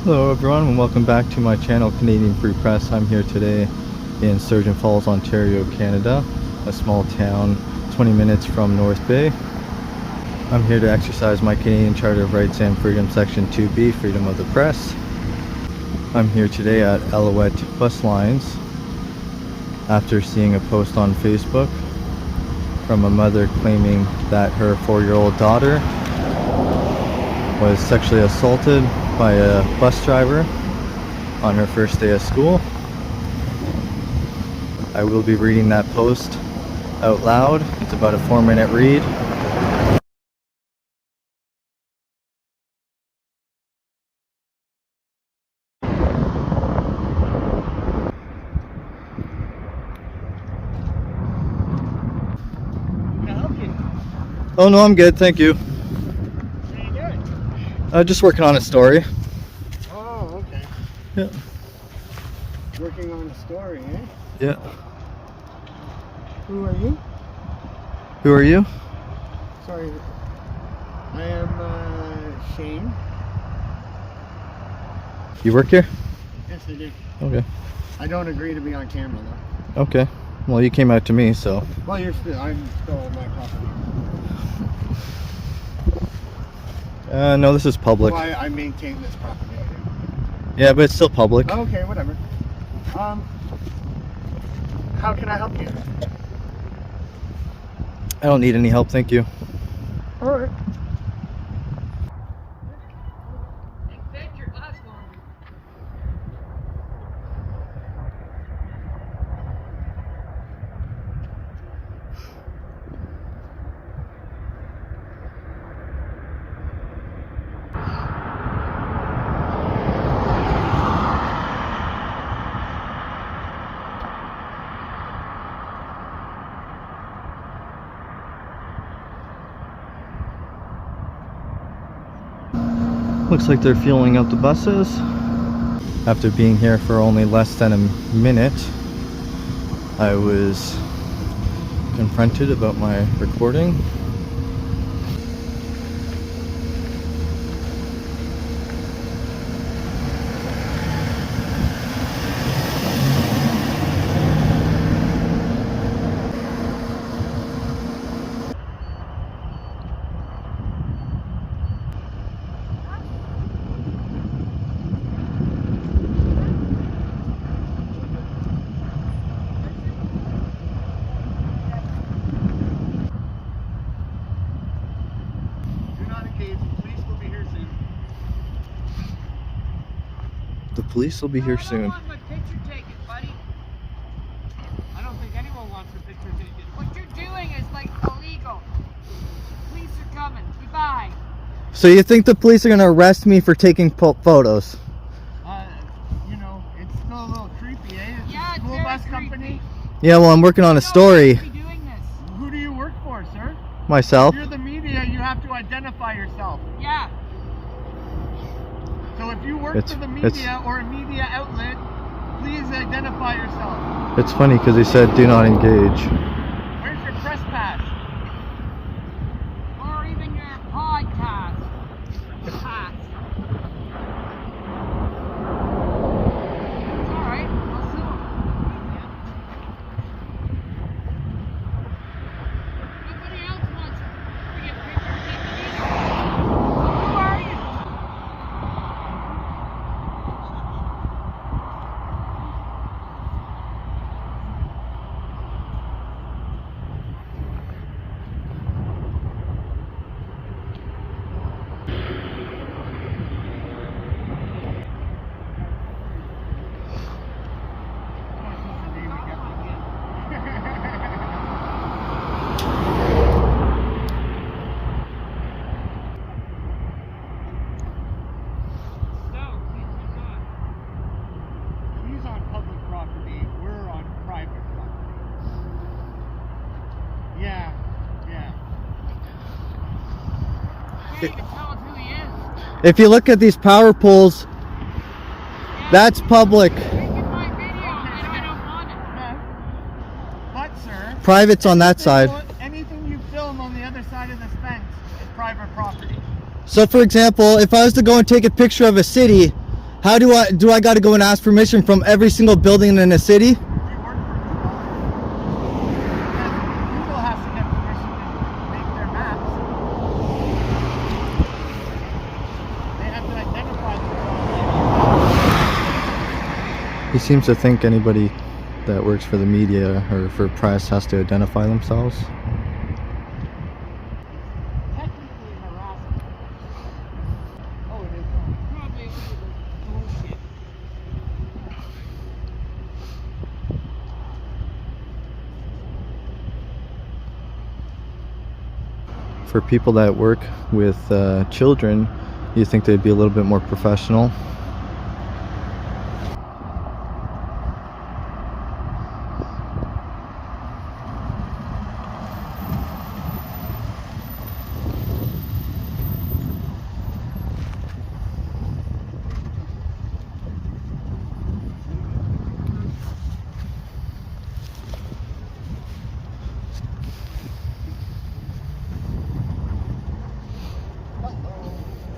Hello everyone and welcome back to my channel Canadian Free Press. I'm here today in Surgeon Falls, Ontario, Canada, a small town 20 minutes from North Bay. I'm here to exercise my Canadian Charter of Rights and Freedom Section 2B, Freedom of the Press. I'm here today at Alouette Bus Lines after seeing a post on Facebook from a mother claiming that her 4-year-old daughter was sexually assaulted by a bus driver on her first day of school. I will be reading that post out loud. It's about a 4-minute read. Can I help you? Oh no, I'm good, thank you. What are you doing? Just working on a story. Oh, okay. Yeah. Working on a story, eh? Yeah. Who are you? Who are you? Sorry. I am Shane. You work here? Yes, I do. Okay. I don't agree to be on camera, though. Okay. Well, you came out to me, so. Well, I'm still on my property. No, this is public. Well, I maintain this property. Yeah, but it's still public. Okay, whatever. How can I help you? I don't need any help, thank you. All right. Looks like they're fueling up the buses. After being here for only less than a minute, I was confronted about my recording. The police will be here soon. I don't want my picture taken, buddy. I don't think anyone wants a picture taken. What you're doing is like illegal. Police are coming. Goodbye. So you think the police are going to arrest me for taking photos? You know, it's still a little creepy, eh? It's Yeah, a it's school very bus creepy. company. Yeah, well, I'm working on a story. You don't have to be doing this. Who do you work for, sir? Myself. If you're the media, you have to identify yourself. Yeah. So if you work It's- for the it's- media or a media outlet, please identify yourself. It's funny because they said do not engage. Where's your press pass? Or even your podcast. Pass. It's alright. I'll sue 'em. Nobody else wants to get pictures taken either. So who are you? He's on public property. We're on private property. Yeah, yeah. Can't even tell us who he is. If you look at these power poles, that's public. Taking my video, and I don't want it. But, sir, Private's on that side. anything you film on the other side of this fence is private property. So for example, if I was to go and take a picture of a city How do I got to go and ask permission from every single building in the city? You work for Google has to get permission to make their maps. They have to identify themselves. He seems to think anybody that works for the media or for press has to identify themselves. Technically harassment. Oh, it is. Probably bullshit. For people that work with children, you think they'd be a little bit more professional.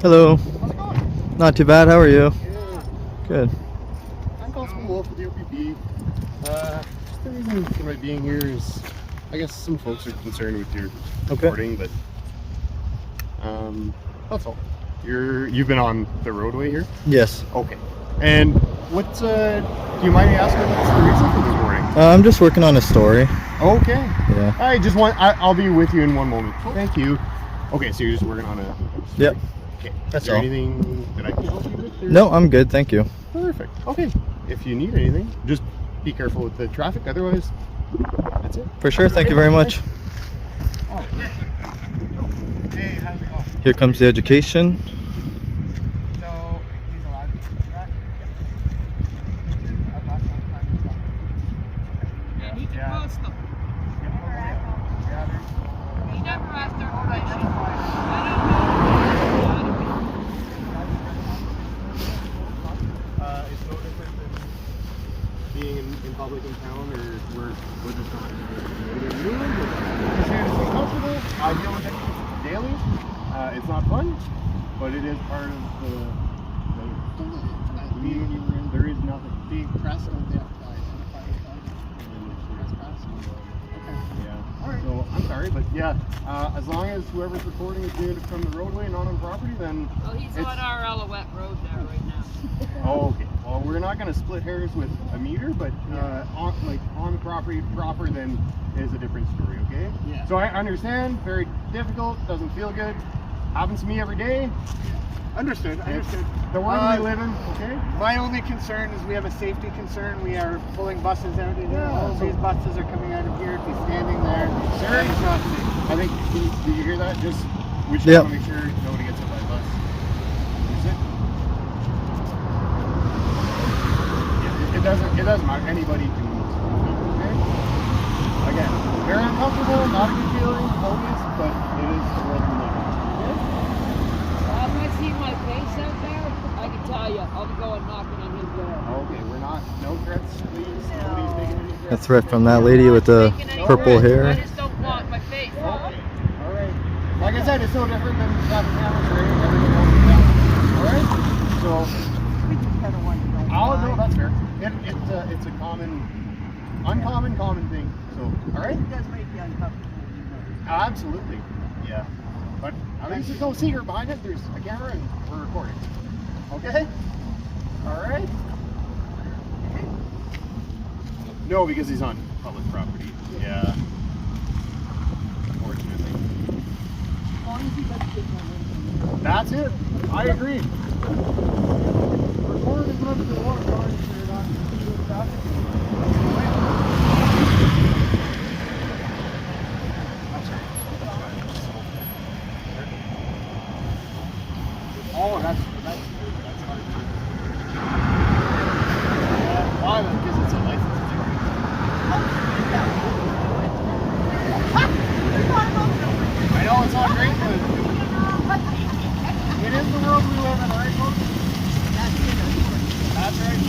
Hello. How's it going? Not too bad. How are you? Yeah. Good. I'm Constable Wolf with the OPP. Just the reason for my being here is, I guess some folks are concerned with your reporting, but that's all. You've been on the roadway here? Yes. Okay. And what's do you mind me asking what's the reason for this warning? I'm just working on a story. Okay. Yeah. I'll be with you in one moment. Thank you. Okay, so you're just working on a. Yep. Okay. That's Is there all. anything that I can help you with? Or? No, I'm good. Thank you. Perfect. Okay. If you need anything, just be careful with the traffic. Otherwise, that's it. For sure. Thank you very much. Oh, yeah. Hey, how's it going? Here comes the education. So, he's allowed to do that? I've lost some time and stuff. And he can Yeah. post them. Yeah, He never asked their there's permission. identified. I don't know. It's no different than being in public in town, or we're just not new. Just here to stay comfortable. I deal with it daily. It's not fun, but it is part of the meeting you were in. There is nothing. Being precedent, they have to identify themselves. Okay. Yeah. Alright. So I'm sorry, but yeah, as long as whoever's recording is doing it from the roadway, not on property, then. Well, he's it's- on our Alouette Road there right now. Oh, okay. Well, we're not going to split hairs with a meter, but on the property proper, then is a different story. Okay. Yeah. So I understand. Very difficult. Doesn't feel good. Happens to me every day. Understood. It's the world we live in. Okay. My only concern is we have a safety concern. We are pulling buses out of here. Yeah, All of so- these buses are coming out of here. If he's standing there, Sir? that is not safe. I think. Did you hear that? We just Yep. want to make sure nobody gets hit by a bus. Is it? Yeah, it doesn't matter. Anybody can move. Okay. Again, very uncomfortable. Not a good feeling. Always, but it is the world we live in. Okay. Well, if I see my face out there, I can tell you, I'll be going knocking on his door. Okay, we're not. No threats, please. Nobody's making any A threats. threat from that lady with the purple I hair. just don't want my face. Okay. All right. Like I said, it's no different than that cameras right? Everything else is down. All right. So, oh no, that's fair. It's a uncommon thing. So, all right. It does make you uncomfortable. Absolutely. Yeah. But at least there's no secret behind it. There's a camera and we're recording. Okay. All right. No, because he's on public property. Yeah. Unfortunately. That's it. I agree. Record as much as you want, as long as you're not doing traffic. Oh, that's hard. Why? Because it's a license plate. I know it's not great, but it is the world we live in, right, folks? That's right.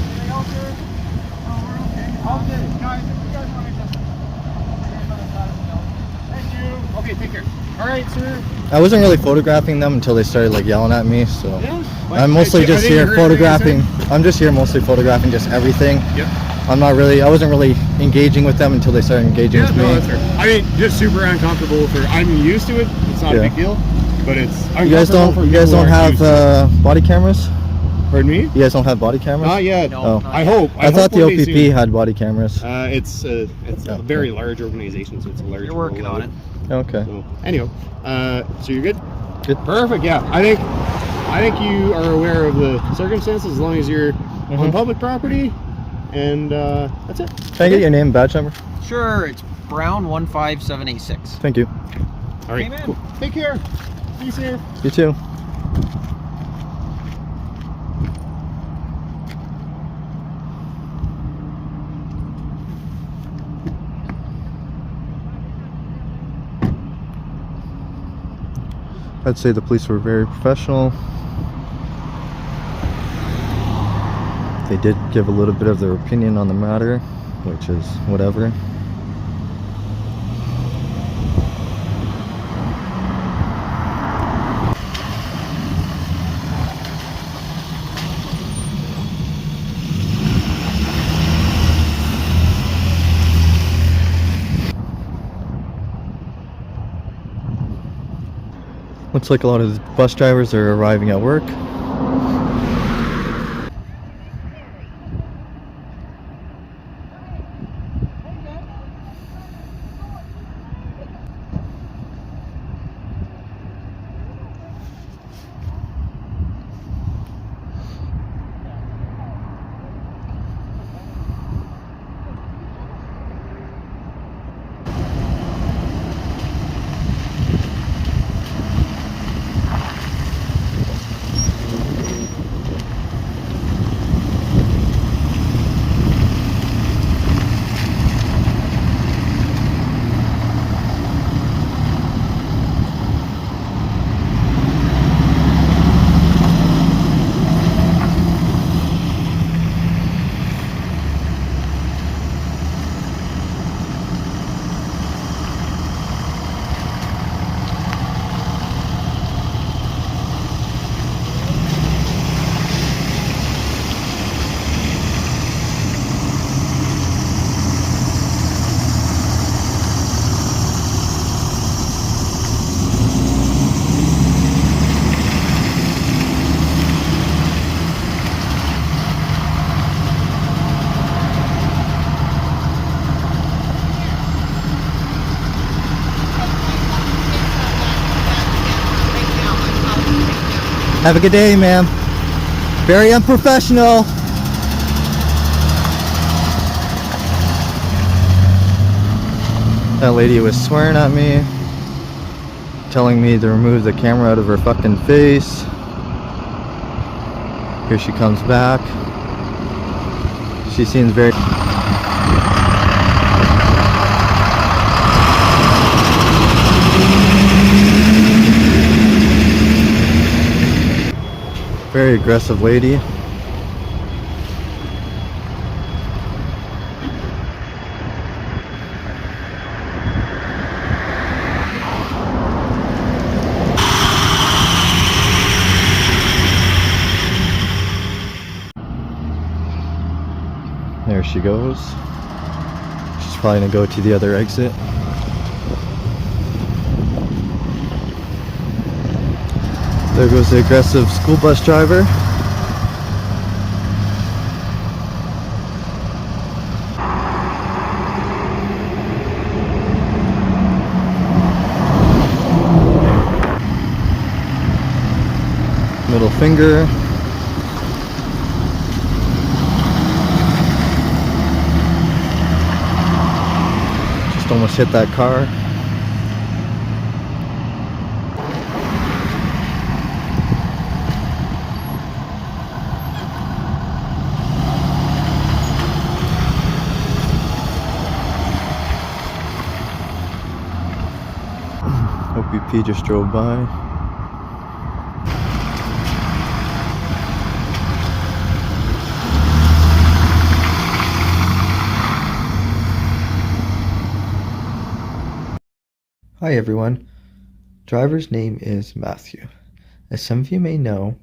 Anything else here? Okay, take care. All right, sir. I wasn't really photographing them until they started like yelling at me, so Yeah. I'm mostly I just think you here heard everything I photographing. said. I'm just here mostly photographing just everything. Yep. I wasn't really engaging with them until they started engaging Yeah, with no, me. that's fair. I mean, just super uncomfortable for. I'm used to it. It's not Yeah. a big deal, but it's. You guys don't have body cameras? Pardon me? You guys don't have body cameras? Not yet. No, Oh. not I yet. hope. I thought the one day OPP soon. had body cameras. It's a Yeah. very large organization, so it's a large. You're working on it. Okay. So, anyhow, so you're good. Good. Perfect. Yeah, I think you are aware of the circumstances as long as you're on public property, and that's it. Can I get your name and badge number? Sure, it's Brown 15786. Thank you. All right. Amen. Cool. Take care. Be safe. You too. I'd say the police were very professional. They did give a little bit of their opinion on the matter, which is whatever. Looks like a lot of the bus drivers are arriving at work. Have a good day, ma'am. Very unprofessional. That lady was swearing at me, telling me to remove the camera out of her fucking face. Here she comes back. She seems very... very aggressive lady. There she goes. She's probably gonna go to the other exit. There goes the aggressive school bus driver. Middle finger. Just almost hit that car. OPP just drove by. Hi everyone. Driver's name is Matthew. As some of you may know,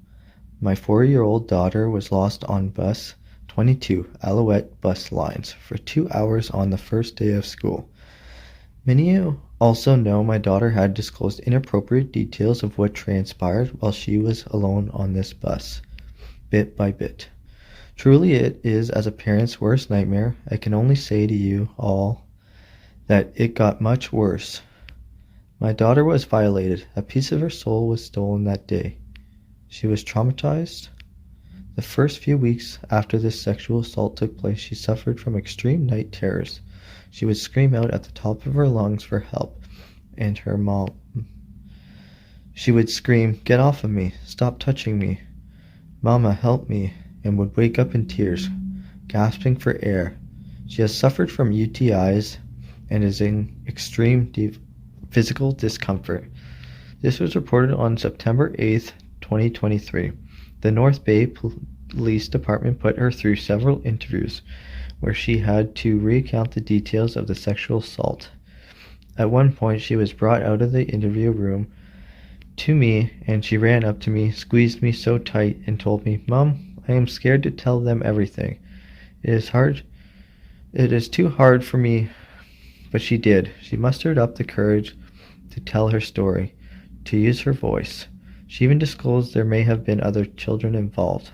my 4-year-old daughter was lost on bus 22 Alouette bus lines for 2 hours on the first day of school. Many of you also know my daughter had disclosed inappropriate details of what transpired while she was alone on this bus, bit by bit. Truly it is, as a parent's worst nightmare. I can only say to you all that it got much worse. My daughter was violated. A piece of her soul was stolen that day. She was traumatized. The first few weeks after this sexual assault took place, she suffered from extreme night terrors. She would scream out at the top of her lungs for help, and her mom. She would scream, "Get off of me! Stop touching me! Mama, help me!" and would wake up in tears, gasping for air. She has suffered from UTIs and is in extreme physical discomfort. This was reported on September 8th, 2023. The North Bay Police Department put her through several interviews where she had to recount the details of the sexual assault. At one point, she was brought out of the interview room to me, and she ran up to me, squeezed me so tight, and told me, "Mom, I am scared to tell them everything. It is too hard for me." But she did. She mustered up the courage to tell her story, to use her voice. She even disclosed there may have been other children involved.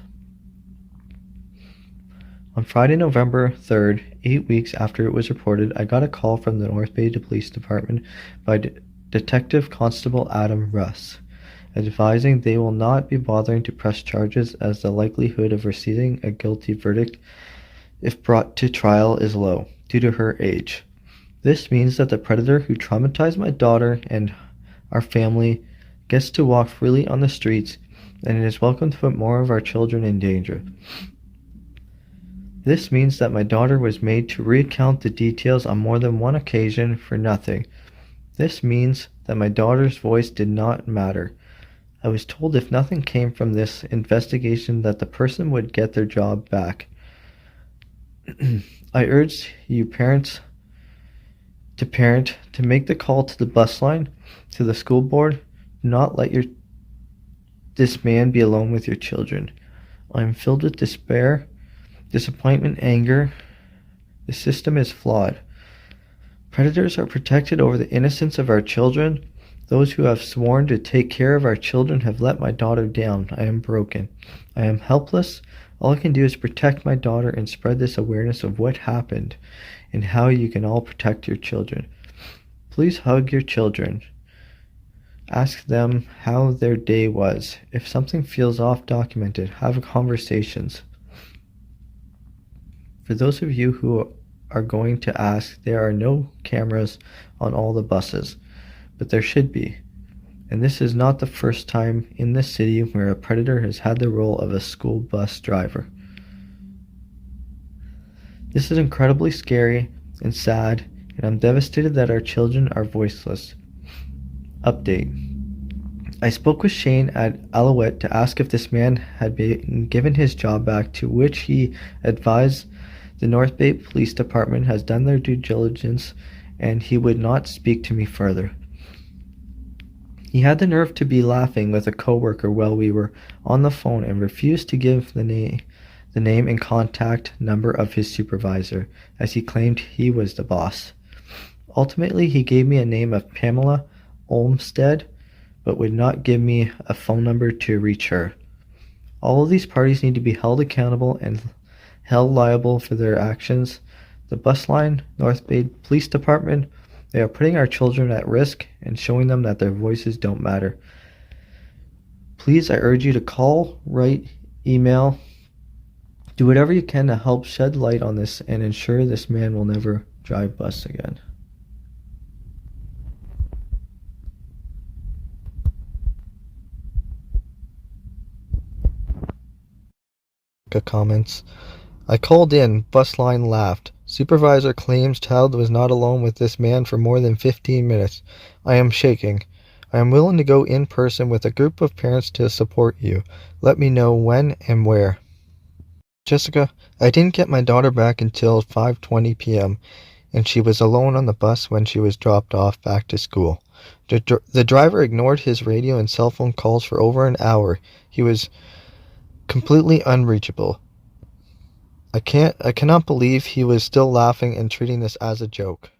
On Friday, November 3rd, 8 weeks after it was reported, I got a call from the North Bay Police Department by Detective Constable Adam Russ, advising they will not be bothering to press charges as the likelihood of receiving a guilty verdict if brought to trial is low, due to her age. This means that the predator who traumatized my daughter and our family gets to walk freely on the streets, and it is welcome to put more of our children in danger. This means that my daughter was made to recount the details on more than one occasion for nothing. This means that my daughter's voice did not matter. I was told if nothing came from this investigation that the person would get their job back. I urge you parent to make the call to the bus line, to the school board. Do not let this man be alone with your children. I am filled with despair, disappointment, anger. The system is flawed. Predators are protected over the innocence of our children. Those who have sworn to take care of our children have let my daughter down. I am broken. I am helpless. All I can do is protect my daughter and spread this awareness of what happened and how you can all protect your children. Please hug your children. Ask them how their day was. If something feels off, document it. Have conversations. For those of you who are going to ask, there are no cameras on all the buses, but there should be. And this is not the first time in this city where a predator has had the role of a school bus driver. This is incredibly scary and sad, and I'm devastated that our children are voiceless. Update. I spoke with Shane at Alouette to ask if this man had been given his job back, to which he advised the North Bay Police Department has done their due diligence and he would not speak to me further. He had the nerve to be laughing with a coworker while we were on the phone and refused to give the name and contact number of his supervisor, as he claimed he was the boss. Ultimately, he gave me a name of Pamela Olmsted, but would not give me a phone number to reach her. All of these parties need to be held accountable and held liable for their actions. The bus line, North Bay Police Department, they are putting our children at risk and showing them that their voices don't matter. Please, I urge you to call, write, email, do whatever you can to help shed light on this and ensure this man will never drive bus again. Comments. I called in. Bus line laughed. Supervisor claims child was not alone with this man for more than 15 minutes. I am shaking. I am willing to go in person with a group of parents to support you. Let me know when and where. Jessica, I didn't get my daughter back until 5:20 p.m. and she was alone on the bus when she was dropped off back to school. The driver ignored his radio and cell phone calls for over an hour. He was completely unreachable. I cannot believe he was still laughing and treating this as a joke.